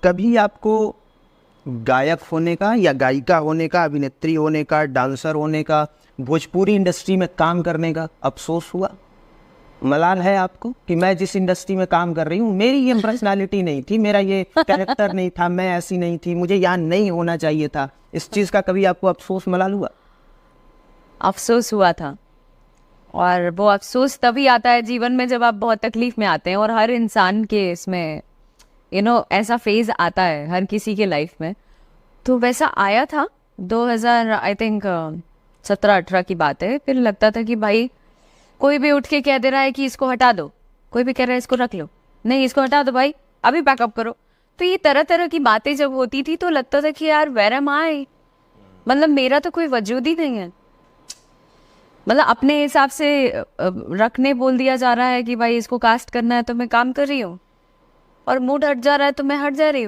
कभी आपको गायक होने का या गायिका होने का, अभिनेत्री होने का, डांसर होने का, भोजपुरी इंडस्ट्री में काम करने का अफसोस हुआ? मलाल है आपको कि मैं जिस इंडस्ट्री में काम कर रही हूँ, मेरी ये पर्सनालिटी नहीं थी, मेरा ये कैरेक्टर नहीं था, मैं ऐसी नहीं थी, मुझे यहाँ नहीं होना चाहिए था? इस चीज़ का कभी आपको अफसोस मलाल हुआ? अफसोस हुआ था। और वो अफसोस तभी आता है जीवन में जब आप बहुत तकलीफ में आते हैं, और हर इंसान के इसमें ऐसा फेज आता है हर किसी के लाइफ में। तो वैसा आया था 2000 आई थिंक 17-18 की बात है। फिर लगता था कि भाई कोई भी उठ के कह दे रहा है कि इसको हटा दो, कोई भी कह रहा है इसको रख लो, नहीं इसको हटा दो भाई, अभी पैकअप करो। तो ये तरह तरह की बातें जब होती थी तो लगता था कि यार वेयर एम आई, मतलब मेरा तो कोई वजूद ही नहीं है। मतलब अपने हिसाब से रखने बोल दिया जा रहा है कि भाई इसको कास्ट करना है तो मैं काम कर रही हूँ, और मूड हट जा रहा है तो मैं हट जा रही हूँ।